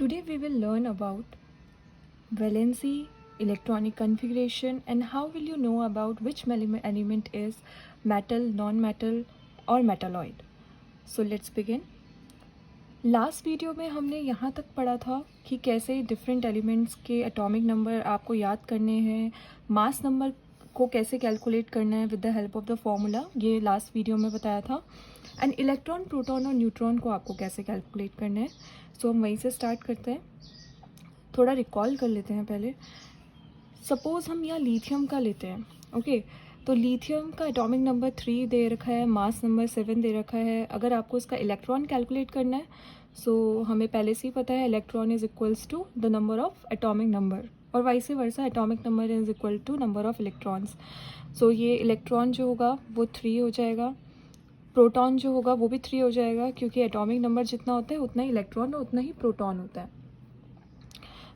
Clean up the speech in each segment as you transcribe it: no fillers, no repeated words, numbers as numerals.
Today we will learn about valency, electronic configuration, and how will you know about which element is metal, non-metal or metalloid. So let's begin. Last video में हमने यहाँ तक पढ़ा था कि कैसे different elements के atomic number आपको याद करने हैं, मास नंबर को कैसे कैलकुलेट करना है with the help of the formula, ये लास्ट वीडियो में बताया था। एंड इलेक्ट्रॉन, प्रोटॉन और न्यूट्रॉन को आपको कैसे कैलकुलेट करना है। सो हम वहीं से स्टार्ट करते हैं। थोड़ा रिकॉल कर लेते हैं पहले। सपोज़ हम यहाँ लिथियम का लेते हैं, ओके। तो लिथियम का एटॉमिक नंबर 3 दे रखा है, मास नंबर 7 दे रखा है। अगर आपको इसका इलेक्ट्रॉन कैलकुलेट करना है, सो हमें पहले से ही पता है electron is equals to the number of atomic number, और vice versa atomic number is equal to number of electrons. So ये इलेक्ट्रॉन जो होगा वो 3 हो जाएगा, प्रोटॉन जो होगा वो भी 3 हो जाएगा, क्योंकि एटॉमिक नंबर जितना होता है उतना ही इलेक्ट्रॉन और उतना ही प्रोटॉन होता है।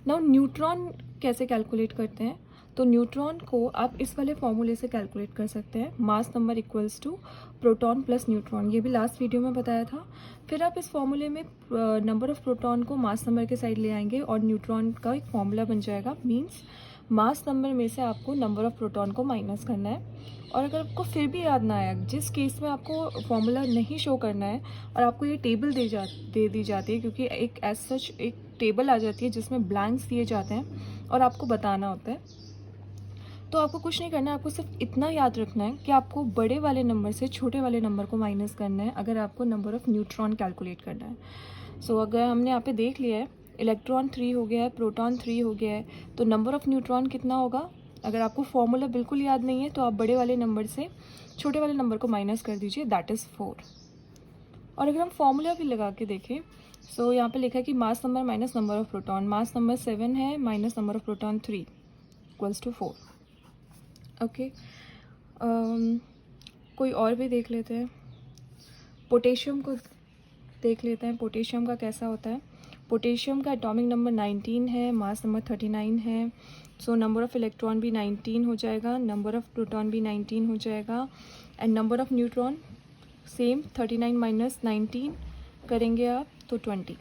नाउ न्यूट्रॉन कैसे कैलकुलेट करते हैं, तो न्यूट्रॉन को आप इस वाले फॉर्मूले से कैलकुलेट कर सकते हैं, mass number equals to proton plus neutron. ये भी लास्ट वीडियो में बताया था। फिर आप इस फॉर्मूले में नंबर ऑफ प्रोटॉन को मास नंबर के साइड ले आएंगे और न्यूट्रॉन का एक फॉर्मूला बन जाएगा। मींस मास नंबर में से आपको नंबर ऑफ प्रोटॉन को माइनस करना है। और अगर आपको फिर भी याद ना आया, जिस केस में आपको फॉर्मूला नहीं शो करना है और आपको ये टेबल दे दी जाती है, क्योंकि एक एज सच एक टेबल आ जाती है जिसमें ब्लैंक्स दिए जाते हैं और आपको बताना होता है, तो आपको कुछ नहीं करना है। आपको सिर्फ इतना याद रखना है कि आपको बड़े वाले नंबर से छोटे वाले नंबर को माइनस करना है अगर आपको नंबर ऑफ़ न्यूट्रॉन कैलकुलेट करना है। सो अगर हमने यहाँ पे देख लिया है इलेक्ट्रॉन 3 हो गया है, प्रोटॉन 3 हो गया है, तो नंबर ऑफ़ न्यूट्रॉन कितना होगा। अगर आपको फॉर्मूला बिल्कुल याद नहीं है तो आप बड़े वाले नंबर से छोटे वाले नंबर को माइनस कर दीजिए, दैट इज़ 4। और अगर हम फॉर्मूला भी लगा के देखें, सो यहाँ पे लिखा है कि mass number minus number of proton, mass number 7 है minus number of proton 3 equals to 4। Okay, कोई और भी देख लेते हैं। पोटेशियम को देख लेते हैं, पोटेशियम का कैसा होता है। पोटेशियम का एटॉमिक नंबर 19 है, मास नंबर 39 है। सो नंबर ऑफ़ इलेक्ट्रॉन भी 19 हो जाएगा, नंबर ऑफ़ प्रोटॉन भी 19 हो जाएगा, and number of neutron same 39 minus 19 करेंगे आप तो 20।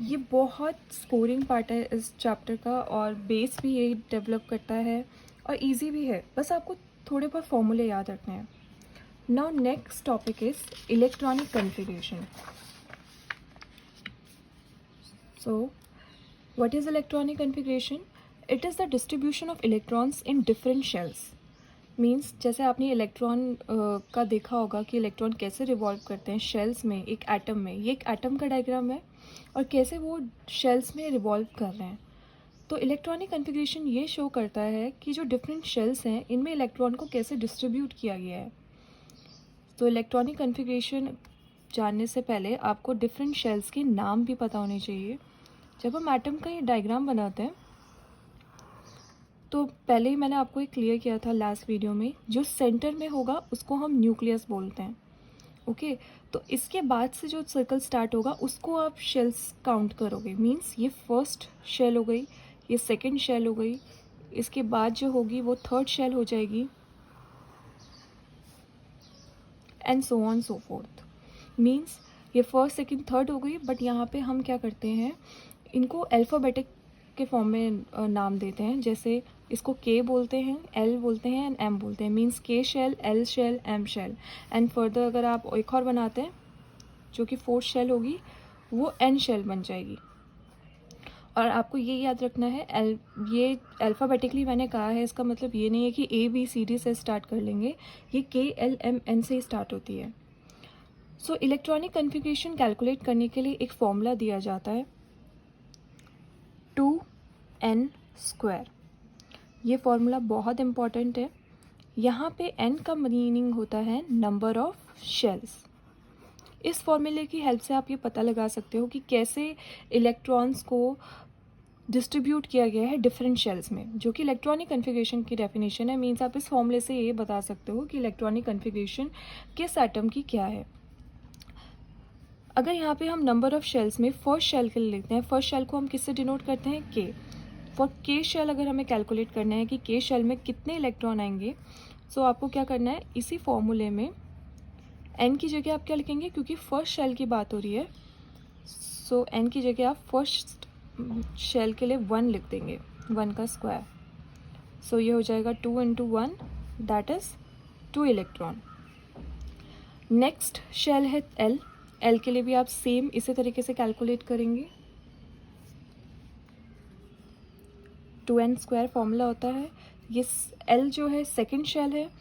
ये बहुत स्कोरिंग पार्ट है इस चैप्टर का, और बेस भी यही डेवलप करता है और इजी भी है। बस आपको थोड़े बहुत फॉर्मूले याद रखने हैं। Now next topic is electronic configuration. So what is electronic configuration? It is the distribution of electrons in different shells. Means जैसे आपने इलेक्ट्रॉन का देखा होगा कि इलेक्ट्रॉन कैसे रिवॉल्व करते हैं शेल्स में, एक एटम में। ये एक एटम का डायग्राम है और कैसे वो शेल्स में रिवॉल्व कर रहे हैं। तो इलेक्ट्रॉनिक कॉन्फ़िगरेशन ये शो करता है कि जो डिफरेंट शेल्स हैं इनमें इलेक्ट्रॉन को कैसे डिस्ट्रीब्यूट किया गया है। तो इलेक्ट्रॉनिक कॉन्फ़िगरेशन जानने से पहले आपको डिफरेंट शेल्स के नाम भी पता होने चाहिए। जब हम एटम का ये डायग्राम बनाते हैं तो पहले ही मैंने आपको एक क्लियर किया था लास्ट वीडियो में, जो सेंटर में होगा उसको हम न्यूक्लियस बोलते हैं, ओके। तो इसके बाद से जो सर्कल स्टार्ट होगा उसको आप शेल्स काउंट करोगे। मींस ये फर्स्ट शेल हो गई, ये सेकंड शेल हो गई, इसके बाद जो होगी वो थर्ड शेल हो जाएगी, and so on so fourth. Means ये फर्स्ट सेकंड थर्ड हो गई, बट यहाँ पे हम क्या करते हैं, इनको अल्फ़ाबेटिक के फॉर्म में नाम देते हैं। जैसे इसको के बोलते हैं, एल बोलते हैं एंड एम बोलते हैं। Means K shell, L shell, M shell, and further अगर आप एक और बनाते हैं जो कि फोर्थ शेल होगी, वो एन शेल बन जाएगी। और आपको ये याद रखना है, ये अल्फ़ाबेटिकली मैंने कहा है, इसका मतलब ये नहीं है कि ए बी सी डी से स्टार्ट कर लेंगे, ये के एल एम एन से ही स्टार्ट होती है। सो इलेक्ट्रॉनिक कॉन्फ़िगरेशन कैलकुलेट करने के लिए एक फॉर्मूला दिया जाता है, 2n²। ये फॉर्मूला बहुत इम्पॉर्टेंट है। यहाँ पे n का मीनिंग होता है नंबर ऑफ शेल्स। इस फॉर्मूले की हेल्प से आप ये पता लगा सकते हो कि कैसे इलेक्ट्रॉन्स को डिस्ट्रीब्यूट किया गया है डिफरेंट शेल्स में, जो कि इलेक्ट्रॉनिक कॉन्फ़िगरेशन की डेफिनेशन है। मीन्स आप इस फॉर्मूले से ये बता सकते हो कि इलेक्ट्रॉनिक कॉन्फ़िगरेशन किस एटम की क्या है। अगर यहाँ पे हम नंबर ऑफ़ शेल्स में फर्स्ट शेल के लिए लेते हैं, फर्स्ट शेल को हम किससे डिनोट करते हैं, के। फॉर के शेल अगर हमें कैलकुलेट करना है कि के शेल में कितने इलेक्ट्रॉन आएंगे, सो आपको क्या करना है, इसी फॉर्मूले में एन की जगह आप क्या लिखेंगे, क्योंकि फर्स्ट शेल की बात हो रही है, सो n की जगह आप फर्स्ट शेल के लिए 1 लिख देंगे, 1 का स्क्वायर। सो ये हो जाएगा 2 into 1, that is 2 electron. Next shell है L। L के लिए भी आप सेम इसी तरीके से कैलकुलेट करेंगे। 2n स्क्वायर फॉर्मूला होता है। ये L जो है सेकंड शेल है,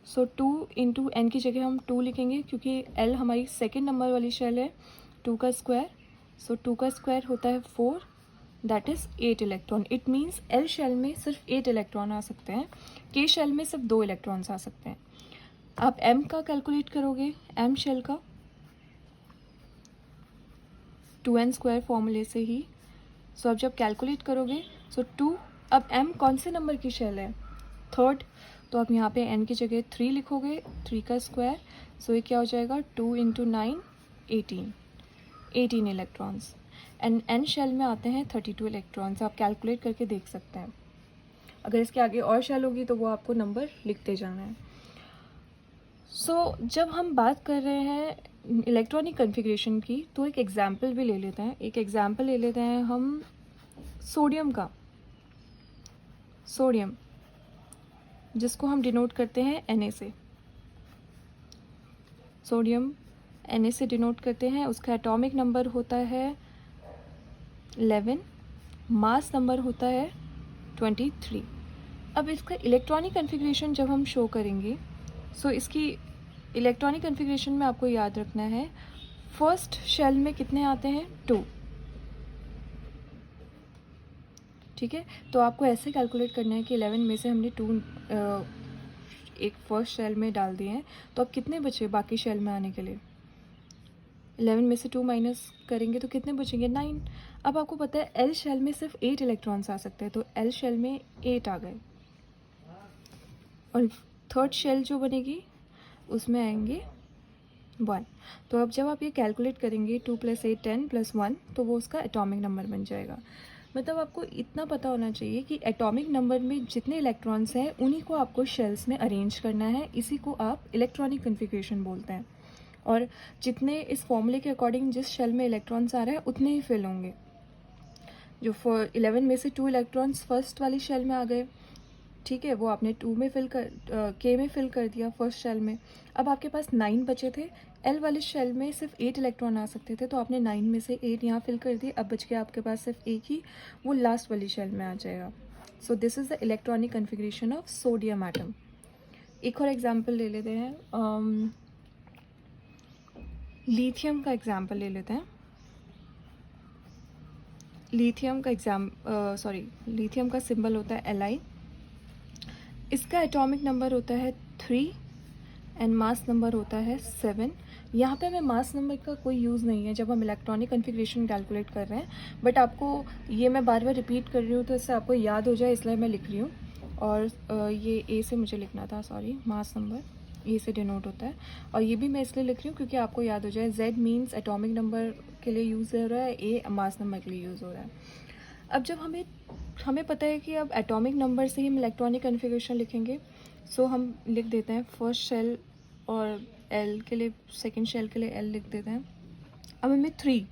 सो 2 इंटू एन की जगह हम 2 लिखेंगे क्योंकि L हमारी सेकंड नंबर वाली शेल है। 2 का स्क्वायर, सो 2 का स्क्वायर होता है 4, that is 8 electron. It means L shell में सिर्फ 8 इलेक्ट्रॉन आ सकते हैं, K शेल में सिर्फ 2 इलेक्ट्रॉन्स आ सकते हैं। आप M का कैलकुलेट करोगे, M शेल का 2n स्क्वायर फॉर्मूले से ही। सो अब जब कैलकुलेट करोगे, सो 2, अब M कौन से नंबर की शेल है, थर्ड, तो आप यहाँ पे n की जगह 3 लिखोगे, 3 का स्क्वायर। सो ये क्या हो जाएगा, 2 into 9, 18 electrons. And n shell में आते हैं 32 इलेक्ट्रॉन्स। आप कैलकुलेट करके देख सकते हैं। अगर इसके आगे और शेल होगी तो वो आपको नंबर लिखते जाना है। सो जब हम बात कर रहे हैं इलेक्ट्रॉनिक कन्फिग्रेशन की, तो एक एग्जाम्पल भी ले लेते हैं। एक एग्जाम्पल ले लेते हैं हम सोडियम का। सोडियम जिसको हम डिनोट करते हैं Na से। सोडियम Na से डिनोट करते हैं। उसका एटॉमिक नंबर होता है 11, मास नंबर होता है 23। अब इसका इलेक्ट्रॉनिक कन्फिग्रेशन जब हम शो करेंगे, सो इसकी इलेक्ट्रॉनिक कन्फिग्रेशन में आपको याद रखना है, फर्स्ट शेल में कितने आते हैं, 2, ठीक है। तो आपको ऐसे कैलकुलेट करना है कि 11 में से हमने 2 एक फर्स्ट शेल में डाल दिए हैं, तो अब कितने बचे बाकी शेल में आने के लिए। 11 में से 2 माइनस करेंगे तो कितने बचेंगे, 9। अब आपको पता है L शेल में सिर्फ 8 इलेक्ट्रॉन्स आ सकते हैं, तो L शेल में 8 आ गए। और थर्ड शेल जो बनेगी उसमें आएंगे 1। तो अब जब आप ये कैलकुलेट करेंगे 2 + 8 10 + 1, तो वो उसका एटॉमिक नंबर बन जाएगा। मतलब आपको इतना पता होना चाहिए कि एटॉमिक नंबर में जितने इलेक्ट्रॉन्स हैं उन्हीं को आपको शेल्स में अरेंज करना है। इसी को आप इलेक्ट्रॉनिक कन्फिग्रेशन बोलते हैं। और जितने इस फॉर्मूले के अकॉर्डिंग जिस शेल में इलेक्ट्रॉन्स आ रहे हैं उतने ही फिल होंगे। जो 11 में से 2 इलेक्ट्रॉन्स फर्स्ट वाली शेल में आ गए, ठीक है, वो आपने 2 में फिल कर K में फिल कर दिया फर्स्ट शेल में। अब आपके पास 9 बचे थे। L वाले शेल में सिर्फ 8 इलेक्ट्रॉन आ सकते थे, तो आपने 9 में से 8 यहाँ फिल कर दिए। अब बच गया आपके पास सिर्फ एक ही, वो लास्ट वाली शेल में आ जाएगा। So this is the electronic configuration of sodium atom. एक और एग्जाम्पल ले लेते हैं, लिथियम का एग्जाम्पल ले लेते हैं। लिथियम का सिंबल होता है Li। इसका एटॉमिक नंबर होता है 3 एंड मास नंबर होता है 7। यहाँ पे हमें मास नंबर का कोई यूज़ नहीं है जब हम इलेक्ट्रॉनिक कन्फिग्रेशन कैलकुलेट कर रहे हैं, बट आपको ये मैं बार बार रिपीट कर रही हूँ तो इससे आपको याद हो जाए, इसलिए मैं लिख रही हूँ। और ये A से मुझे लिखना था, सॉरी, मास नंबर A से डिनोट होता है। और ये भी मैं इसलिए लिख रही हूँ क्योंकि आपको याद हो जाए, Z मीन्स एटॉमिक नंबर के लिए यूज़ हो रहा है, A मास नंबर के लिए यूज़ हो रहा है। अब जब हमें पता है कि अब एटॉमिक नंबर से ही हम इलेक्ट्रॉनिक कन्फिग्रेशन लिखेंगे, सो हम लिख देते हैं फर्स्ट शेल और L के लिए, सेकंड शेल के लिए L लिख देते हैं। अब हमें 3,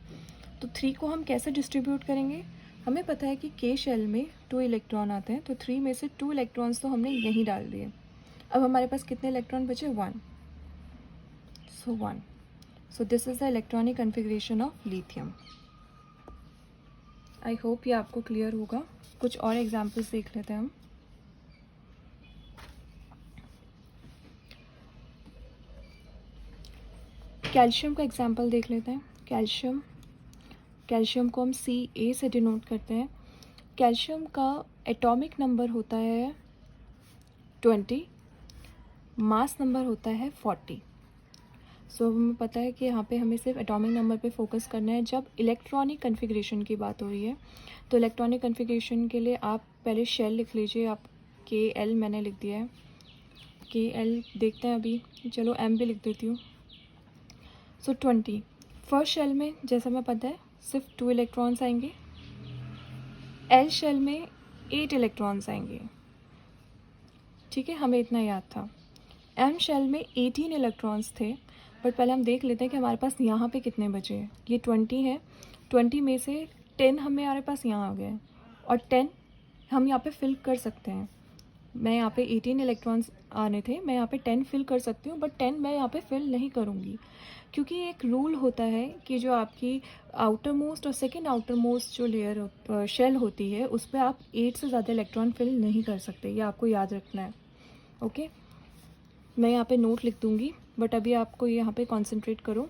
तो 3 को हम कैसे डिस्ट्रीब्यूट करेंगे, हमें पता है कि K शेल में 2 इलेक्ट्रॉन आते हैं, तो 3 में से 2 इलेक्ट्रॉन्स तो हमने यहीं डाल दिए। अब हमारे पास कितने इलेक्ट्रॉन बचे, 1, सो 1। So this is the electronic configuration of lithium. I hope ये आपको क्लियर होगा। कुछ और एग्जाम्पल्स देख लेते हैं हम। कैल्शियम का एग्जाम्पल देख लेते हैं। कैल्शियम को हम Ca से डिनोट करते हैं। कैल्शियम का एटॉमिक नंबर होता है 20, मास नंबर होता है 40। सो हमें पता है कि यहाँ पे हमें सिर्फ एटॉमिक नंबर पे फोकस करना है जब इलेक्ट्रॉनिक कन्फिग्रेशन की बात हो रही है। तो इलेक्ट्रॉनिक कन्फिग्रेशन के लिए आप पहले शेल लिख लीजिए। आप Kl मैंने लिख दिया है, Kl देखते हैं अभी, चलो M भी लिख देती हूँ। सो 20 फर्स्ट शेल में जैसा हमें पता है सिर्फ 2 इलेक्ट्रॉन्स आएंगे। L शेल में 8 इलेक्ट्रॉन्स आएंगे, ठीक है, हमें इतना याद था। M शेल में 18 इलेक्ट्रॉन्स थे, बट पहले हम देख लेते हैं कि हमारे पास यहाँ पे कितने बचे हैं। ये 20 है, 20 में से 10 हमारे पास यहाँ आ गए और 10 हम यहाँ पे फिल कर सकते हैं। मैं यहाँ पे 18 इलेक्ट्रॉन्स आने थे, मैं यहाँ पे 10 फिल कर सकती हूँ, बट 10 मैं यहाँ पे फिल नहीं करूँगी, क्योंकि एक रूल होता है कि जो आपकी आउटर मोस्ट और सेकेंड आउटर मोस्ट जो लेयर शेल होती है उस पर आप 8 से ज़्यादा इलेक्ट्रॉन फिल नहीं कर सकते, ये आपको याद रखना है। ओके, मैं यहाँ पे नोट लिख दूँगी, बट अभी आपको यहाँ पे कॉन्सेंट्रेट करो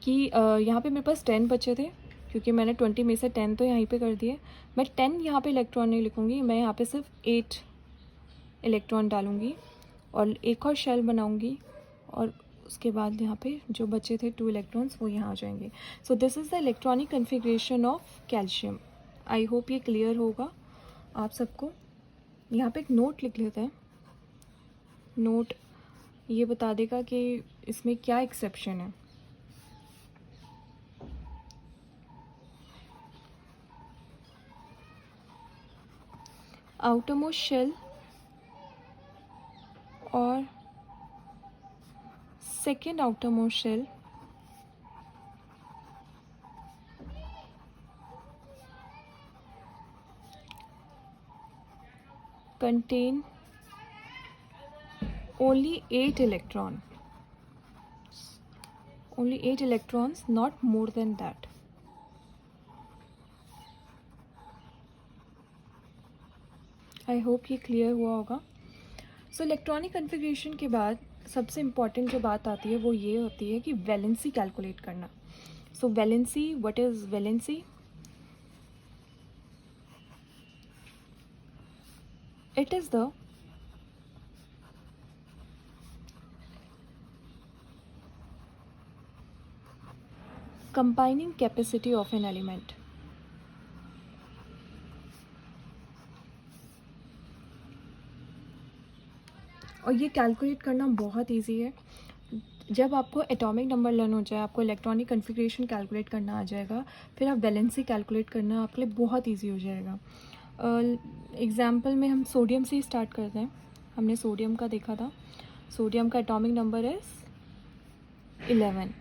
कि यहाँ पे मेरे पास 10 बचे थे, क्योंकि मैंने 20 में से 10 तो यहीं पे कर दिए। मैं 10 यहाँ पे इलेक्ट्रॉन नहीं लिखूँगी, मैं यहाँ पे सिर्फ 8 इलेक्ट्रॉन डालूँगी और एक और शेल बनाऊँगी, और उसके बाद यहाँ पे जो बचे थे 2 इलेक्ट्रॉन्स वो यहाँ आ जाएंगे। So this is the electronic configuration of calcium. I hope ये क्लियर होगा आप सबको। यहाँ पे एक नोट लिख लेते हैं। नोट ये बता देगा कि इसमें क्या एक्सेप्शन है। आउटरमोस्ट शेल और second outermost shell contain only 8 electrons, not more than that. I hope ये क्लियर हुआ होगा। सो इलेक्ट्रॉनिक कन्फिग्रेशन के बाद सबसे इम्पॉर्टेंट जो बात आती है वो ये होती है कि वैलेंसी कैलकुलेट करना। So valency, what is valency? It is the combining capacity of an element। और ये कैलकुलेट करना बहुत इजी है। जब आपको एटॉमिक नंबर लर्न हो जाए, आपको इलेक्ट्रॉनिक कन्फिग्रेशन कैलकुलेट करना आ जाएगा, फिर आप वैलेंसी कैलकुलेट करना आपके लिए बहुत इजी हो जाएगा। एग्जाम्पल में हम सोडियम से ही स्टार्ट करते हैं। हमने सोडियम का देखा था। सोडियम का atomic number is 11।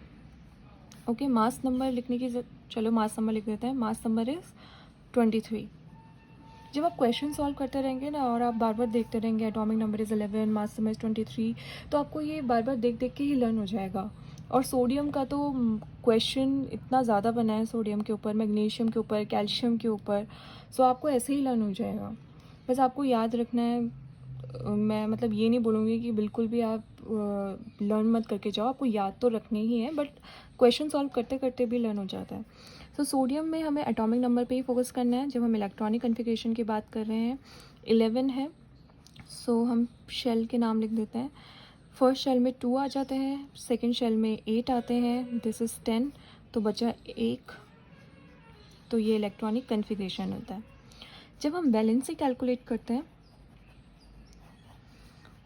Okay, mass number लिखने की चलो मास नंबर लिख देते हैं। Mass number is 23। जब आप क्वेश्चन सॉल्व करते रहेंगे ना और आप बार बार देखते रहेंगे atomic number is 11, mass number is 23, तो आपको ये बार बार देख देख के ही लर्न हो जाएगा। और सोडियम का तो क्वेश्चन इतना ज़्यादा बना है, सोडियम के ऊपर, मैग्नीशियम के ऊपर, कैल्शियम के ऊपर, सो आपको ऐसे ही लर्न हो जाएगा। बस आपको याद रखना है। मैं मतलब ये नहीं बोलूँगी कि बिल्कुल भी आप लर्न मत करके जाओ, आपको याद तो रखने ही है, बट क्वेश्चन सॉल्व करते करते भी लर्न हो जाता है। तो सोडियम में हमें एटॉमिक नंबर पे ही फोकस करना है। जब हम इलेक्ट्रॉनिक कन्फिग्रेशन की बात कर रहे हैं, 11 है, सो हम शेल के नाम लिख देते हैं। फर्स्ट शेल में 2 आ जाते हैं, सेकेंड शेल में 8 आते हैं, दिस इज़ 10, तो बचा 1, तो ये इलेक्ट्रॉनिक कन्फिग्रेशन होता है। जब हम वैलेंसी कैलकुलेट करते हैं,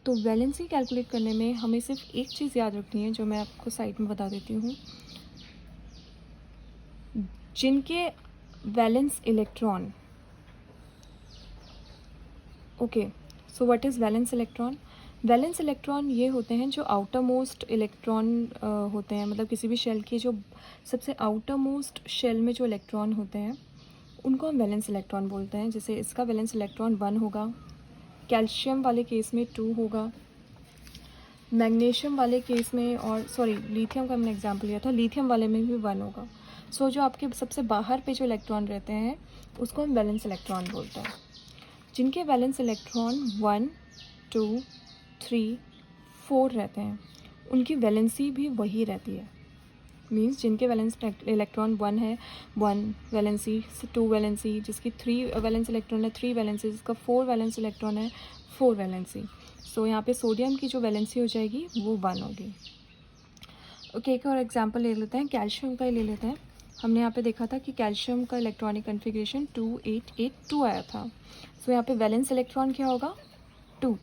तो वैलेंसी कैलकुलेट करने में हमें सिर्फ एक चीज़ याद रखनी है, जो मैं आपको साइड में बता देती हूँ। जिनके valence electron, okay, so what is valence electron? Valence electron ये होते हैं जो आउटर मोस्ट इलेक्ट्रॉन होते हैं, मतलब किसी भी शेल के जो सबसे आउटर मोस्ट शेल में जो इलेक्ट्रॉन होते हैं उनको हम वैलेंस इलेक्ट्रॉन बोलते हैं। जैसे इसका वैलेंस इलेक्ट्रॉन 1 होगा, कैल्शियम वाले केस में 2 होगा, मैग्नीशियम वाले केस में, और सॉरी लिथियम का हमने एग्जांपल लिया था, लिथियम वाले में भी 1 होगा। सो जो आपके सबसे बाहर पे जो इलेक्ट्रॉन रहते हैं उसको हम वैलेंस इलेक्ट्रॉन बोलते हैं। जिनके वैलेंस इलेक्ट्रॉन 1, 2, 3, 4 रहते हैं उनकी वैलेंसी भी वही रहती है। मीन्स जिनके वैलेंस इलेक्ट्रॉन 1 है, 1 वैलेंसी, 2 वैलेंसी, जिसकी 3 वैलेंस इलेक्ट्रॉन है 3 वैलेंसी, जिसका 4 वैलेंस इलेक्ट्रॉन है 4 वैलेंसी। सो यहाँ पे सोडियम की जो वैलेंसी हो जाएगी वो 1 होगी। ओके, एक और एग्जांपल ले लेते हैं, कैल्शियम का ही ले लेते हैं। हमने यहाँ पे देखा था कि कैल्शियम का इलेक्ट्रॉनिक कन्फिग्रेशन 2882 आया था। सो यहाँ पे वैलेंस इलेक्ट्रॉन क्या होगा? 2।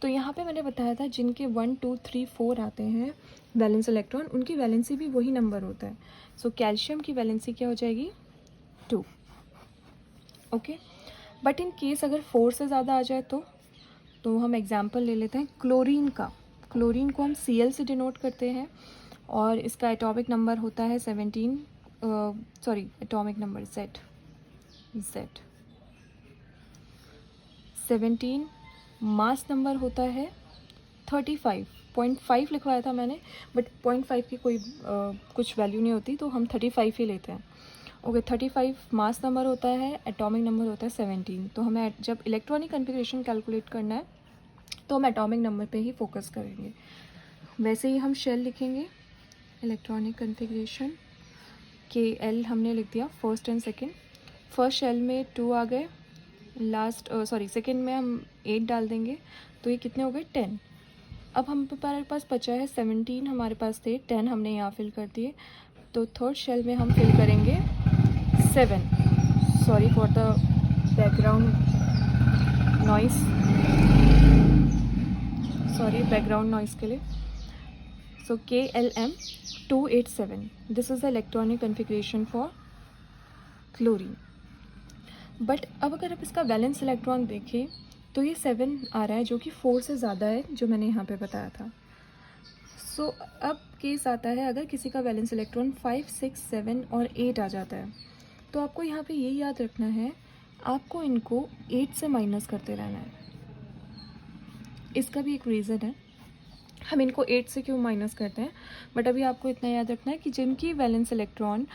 तो यहाँ पे मैंने बताया था जिनके 1, 2, 3, 4 आते हैं वैलेंस इलेक्ट्रॉन, उनकी वैलेंसी भी वही नंबर होता है। सो कैल्शियम की वैलेंसी क्या हो जाएगी? 2। ओके, बट इन केस अगर 4 से ज़्यादा आ जाए तो हम एग्जांपल ले लेते हैं क्लोरीन का। क्लोरीन को हम Cl से डिनोट करते हैं और इसका एटॉमिक नंबर होता है 17, sorry atomic number Z 17, mass number होता है 35, 0.5 लिखवाया था मैंने, बट 0.5 की कोई कुछ वैल्यू नहीं होती, तो हम 35 ही लेते हैं। ओके, 35 मास नंबर होता है, एटॉमिक नंबर होता है 17। तो हमें जब इलेक्ट्रॉनिक कन्फिग्रेशन कैलकुलेट करना है तो हम एटॉमिक नंबर पे ही फोकस करेंगे। वैसे ही हम शेल लिखेंगे, इलेक्ट्रॉनिक कन्फिग्रेशन KL हमने लिख दिया, first and second. First shell में 2 आ गए, लास्ट सेकेंड में हम 8 डाल देंगे, तो ये कितने हो गए 10। अब हमारे पास बचा है 17, हमारे पास थे 10, हमने यहाँ फिल कर दिए। तो थर्ड शेल में हम फिल करेंगे 7। Sorry for the background noise, sorry background noise के लिए। सो KLM 287, this is the electronic configuration for chlorine. But अब अगर आप इसका वैलेंस इलेक्ट्रॉन देखें तो ये 7 आ रहा है, जो कि 4 से ज़्यादा है, जो मैंने यहाँ पे बताया था। सो अब केस आता है, अगर किसी का वैलेंस इलेक्ट्रॉन 5, 6, 7 और 8 आ जाता है, तो आपको यहाँ पे ये याद रखना है, आपको इनको 8 से माइनस करते रहना है। इसका भी एक रीज़न है, हम इनको 8 से क्यों माइनस करते हैं, बट अभी आपको इतना याद रखना है कि जिनकी वैलेंस इलेक्ट्रॉन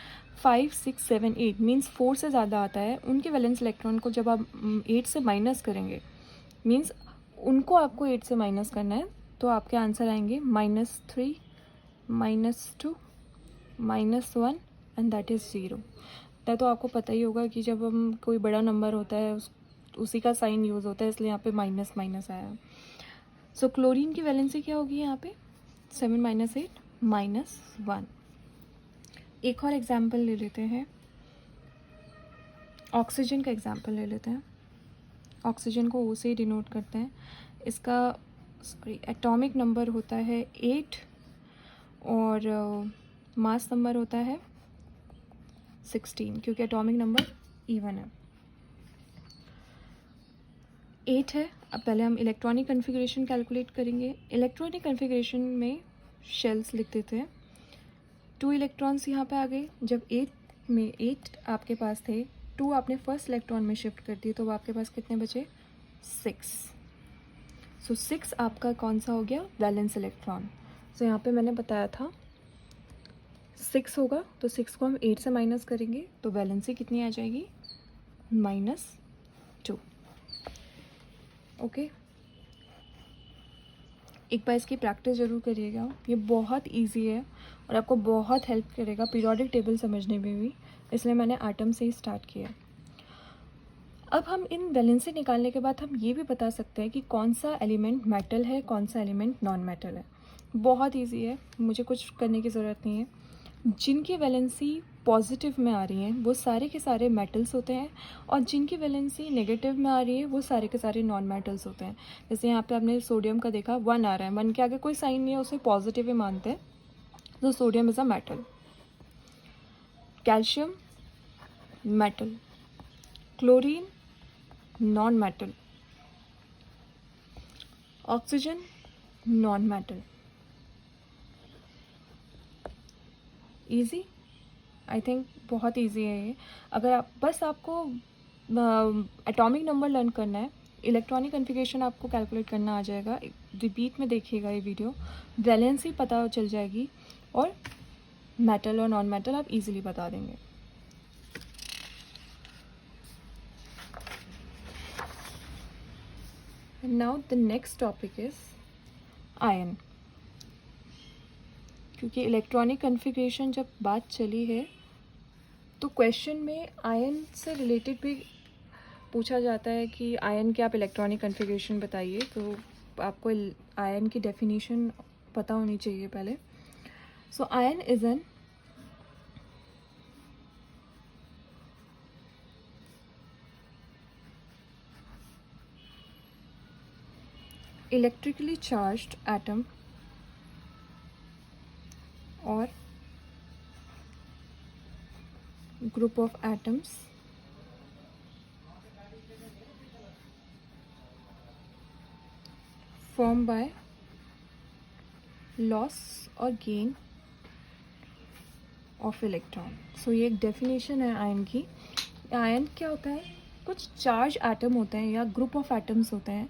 5, 6, 7, 8 मीन्स 4 से ज़्यादा आता है, उनके वैलेंस इलेक्ट्रॉन को जब आप 8 से माइनस करेंगे, मीन्स उनको आपको 8 से माइनस करना है, तो आपके आंसर आएंगे -3, -2, -1 एंड दैट इज़ 0। तो आपको पता ही होगा कि जब हम कोई बड़ा नंबर होता है उसी का साइन यूज़ होता है, इसलिए यहाँ पे माइनस माइनस आया। सो क्लोरीन की वैलेंसी क्या होगी यहाँ पे, 7 - 8 -1। एक और एग्जाम्पल ले लेते हैं, ऑक्सीजन का एग्जाम्पल ले लेते हैं। ऑक्सीजन को O से डिनोट करते हैं। इसका एटॉमिक नंबर होता है 8 और मास नंबर होता है 16, क्योंकि एटॉमिक नंबर इवन है। 8 है। अब पहले हम इलेक्ट्रॉनिक कन्फिग्रेशन कैलकुलेट करेंगे। इलेक्ट्रॉनिक कन्फिग्रेशन में शेल्स लिख देते हैं। 2 इलेक्ट्रॉन्स यहाँ पे आ गए। जब 8 आपके पास थे, 2 आपने फर्स्ट इलेक्ट्रॉन में शिफ्ट कर दिए, तो आपके पास कितने बचे, 6। सो 6 आपका कौन सा हो गया, वैलेंस इलेक्ट्रॉन। सो यहाँ पे मैंने बताया था 6 होगा, तो 6 को हम 8 से माइनस करेंगे, तो वैलेंसी कितनी आ जाएगी, -2। ओके, एक बार इसकी प्रैक्टिस ज़रूर करिएगा, ये बहुत इजी है और आपको बहुत हेल्प करेगा पीरियोडिक टेबल समझने में भी, इसलिए मैंने एटम से ही स्टार्ट किया। अब हम इन वैलेंसी निकालने के बाद हम ये भी बता सकते हैं कि कौन सा एलिमेंट मेटल है, कौन सा एलिमेंट नॉन मेटल है। बहुत इजी है, मुझे कुछ करने की ज़रूरत नहीं है। जिनकी वैलेंसी पॉजिटिव में आ रही हैं वो सारे के सारे मेटल्स होते हैं, और जिनकी वैलेंसी नेगेटिव में आ रही है वो सारे के सारे नॉन मेटल्स होते हैं। जैसे यहाँ पे आपने सोडियम का देखा, 1 आ रहा है, 1 के आगे कोई साइन नहीं है, उसे पॉजिटिव ही मानते हैं, तो sodium is a metal. Calcium metal, chlorine non metal, oxygen non metal. Easy, I think बहुत इजी है ये। अगर आप बस आपको एटॉमिक नंबर लर्न करना है, इलेक्ट्रॉनिक कन्फिग्रेशन आपको कैलकुलेट करना आ जाएगा, रिपीट में देखिएगा ये वीडियो, वैलेंसी पता चल जाएगी, और मेटल और नॉन मेटल आप इजीली बता देंगे। Now the next topic is ion. क्योंकि इलेक्ट्रॉनिक कन्फिग्रेशन जब बात चली है, तो क्वेश्चन में आयन से रिलेटेड भी पूछा जाता है कि आयन के आप इलेक्ट्रॉनिक कन्फिग्रेशन बताइए, तो आपको आयन की डेफिनेशन पता होनी चाहिए पहले। So ion is an electrically charged atom or group of atoms formed by loss or gain of electron. So ये एक डेफिनेशन है आयन की। आयन क्या होता है? कुछ चार्ज एटम होते हैं या ग्रुप ऑफ एटम्स होते हैं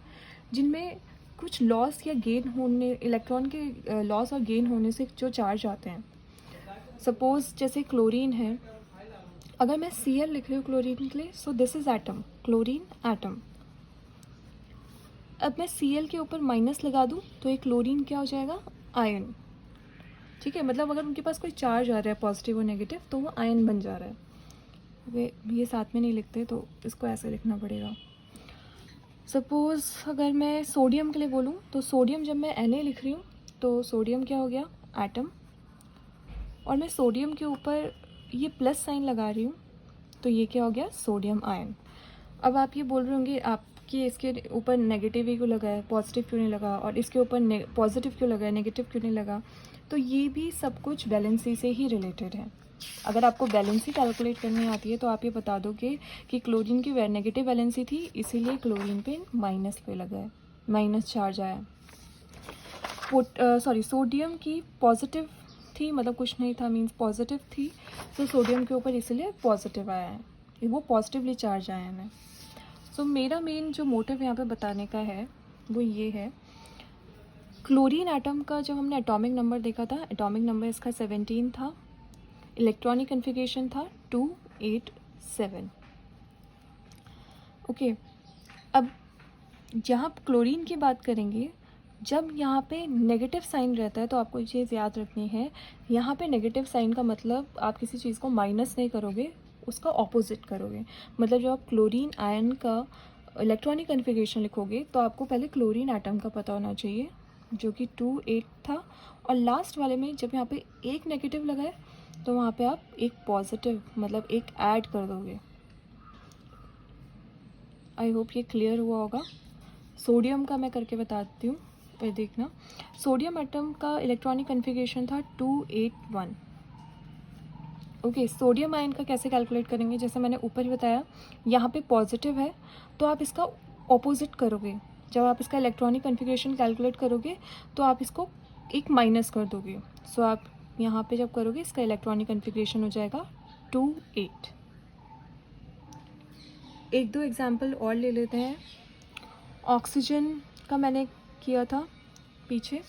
जिनमें कुछ लॉस या गेन होने, इलेक्ट्रॉन के लॉस और गेन होने से जो चार्ज आते हैं। सपोज जैसे क्लोरीन है, अगर मैं Cl लिख रही हूँ क्लोरीन के लिए, so this is atom, chlorine atom. अब मैं Cl के ऊपर माइनस लगा दूँ तो ये क्लोरीन क्या हो जाएगा? आयन। ठीक है, मतलब अगर उनके पास कोई चार्ज आ रहा है पॉजिटिव और नेगेटिव तो वो आयन बन जा रहा है। वे ये साथ में नहीं लिखते तो इसको ऐसे लिखना पड़ेगा। सपोज़ अगर मैं सोडियम के लिए बोलूँ तो सोडियम जब मैं Na लिख रही हूँ तो सोडियम क्या हो गया? एटम। और मैं सोडियम के ऊपर ये प्लस साइन लगा रही हूँ तो ये क्या हो गया? Sodium ion. अब आप ये बोल रहे होंगे आपकी इसके ऊपर नेगेटिव ही क्यों लगा है, पॉजिटिव क्यों नहीं लगा, और इसके ऊपर पॉजिटिव क्यों लगा है, नेगेटिव क्यों नहीं लगा? तो ये भी सब कुछ वैलेंसी से ही रिलेटेड है। अगर आपको वैलेंसी कैलकुलेट करनी आती है तो आप ये बता दोगे कि क्लोरीन की नेगेटिव वैलेंसी थी इसीलिए क्लोरीन पे माइनस पे लगा है, माइनस चार्ज आया। सोडियम की पॉजिटिव थी, मतलब कुछ नहीं था, मीन्स पॉजिटिव थी, तो सोडियम के ऊपर इसलिए पॉजिटिव आया है, वो पॉजिटिवली चार्ज आया है। सो मेरा मेन जो मोटिव यहाँ पे बताने का है वो ये है, क्लोरीन एटम का जब हमने एटॉमिक नंबर देखा था, एटॉमिक नंबर इसका 17 था, इलेक्ट्रॉनिक कन्फिग्रेशन था 287। ओके, अब जहाँ क्लोरीन की बात करेंगे, जब यहाँ पे नेगेटिव साइन रहता है तो आपको ये चीज़ याद रखनी है, यहाँ पे नेगेटिव साइन का मतलब आप किसी चीज़ को माइनस नहीं करोगे, उसका ऑपोजिट करोगे। मतलब जब आप क्लोरीन आयन का इलेक्ट्रॉनिक कन्फिग्रेशन लिखोगे तो आपको पहले क्लोरीन एटम का पता होना चाहिए जो कि 28 था, और लास्ट वाले में जब यहाँ पे एक नेगेटिव लगा है तो वहाँ पे आप एक पॉजिटिव, मतलब एक ऐड कर दोगे। आई होप ये क्लियर हुआ होगा। सोडियम का मैं करके बताती हूँ, फिर देखना। सोडियम एटम का इलेक्ट्रॉनिक कन्फिग्रेशन था 281। ओके, सोडियम आयन का कैसे कैलकुलेट करेंगे? जैसे मैंने ऊपर ही बताया, यहाँ पे पॉजिटिव है तो आप इसका ऑपोजिट करोगे। जब आप इसका इलेक्ट्रॉनिक कन्फिग्रेशन कैलकुलेट करोगे तो आप इसको एक माइनस कर दोगे। सो आप यहाँ पे जब करोगे इसका इलेक्ट्रॉनिक कन्फिग्रेशन हो जाएगा 28। एक दो एग्जाम्पल और ले लेते हैं। ऑक्सीजन का मैंने किया था पीछे,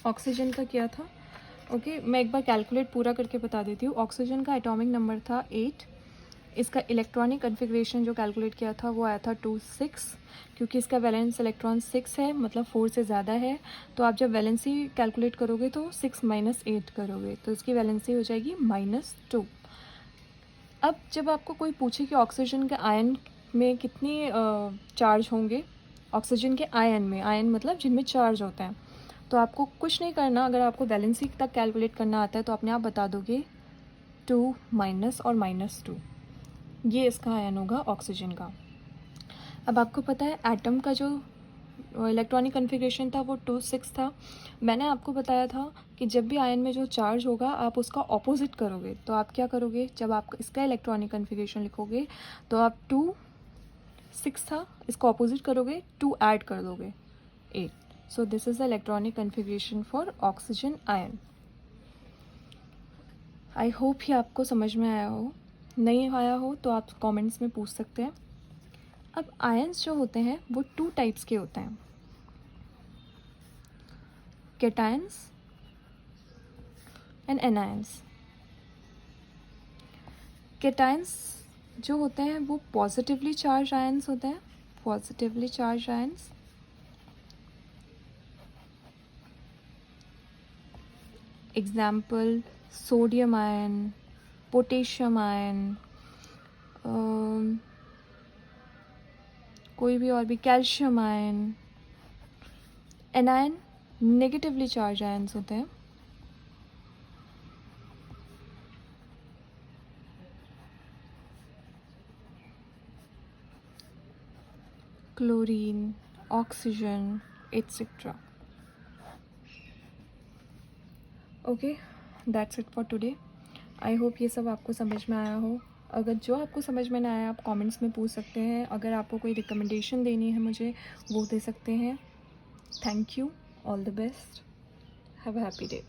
ऑक्सीजन का किया था। ओके, मैं एक बार कैलकुलेट पूरा करके बता देती हूँ। ऑक्सीजन का एटॉमिक नंबर था 8, इसका इलेक्ट्रॉनिक कन्फिग्रेशन जो कैलकुलेट किया था वो आया था 26, क्योंकि इसका वैलेंस इलेक्ट्रॉन 6 है, मतलब 4 से ज़्यादा है। तो आप जब वैलेंसी कैलकुलेट करोगे तो 6 - 8 करोगे तो इसकी वैलेंसी हो जाएगी -2। अब जब आपको कोई पूछे कि ऑक्सीजन के आयन में कितनी चार्ज होंगे, ऑक्सीजन के आयन में, आयन मतलब जिनमें चार्ज होता है, तो आपको कुछ नहीं करना। अगर आपको वैलेंसी तक कैलकुलेट करना आता है तो अपने आप बता दोगे 2 माइनस और -2, ये इसका आयन होगा ऑक्सीजन का। अब आपको पता है एटम का जो इलेक्ट्रॉनिक कन्फिग्रेशन था वो 26 था। मैंने आपको बताया था कि जब भी आयन में जो चार्ज होगा आप उसका ऑपोजिट करोगे। तो आप क्या करोगे? जब आप इसका इलेक्ट्रॉनिक कन्फिग्रेशन लिखोगे तो आप 6 था, इसको ऑपोजिट करोगे, 2 ऐड कर दोगे, 8। So this is the electronic configuration for oxygen ion. I hope ये आपको समझ में आया हो। नहीं आया हो तो आप कमेंट्स में पूछ सकते हैं। अब आयंस जो होते हैं वो 2 टाइप्स के होते हैं, कैटायंस एंड एनायंस। कैटायंस जो होते हैं वो पॉजिटिवली चार्ज आयंस होते हैं, positively charge ions. Example sodium ion, potassium ion, कोई भी और भी, calcium ion. Anion negatively charge ions होते हैं। Chlorine, oxygen, etcetera. Okay, that's it for today. I hope ये सब आपको समझ में आया हो। अगर जो आपको समझ में ना आया आप कमेंट्स में पूछ सकते हैं। अगर आपको कोई रिकमेंडेशन देनी है मुझे वो दे सकते हैं। Thank you, all the best, have a happy day.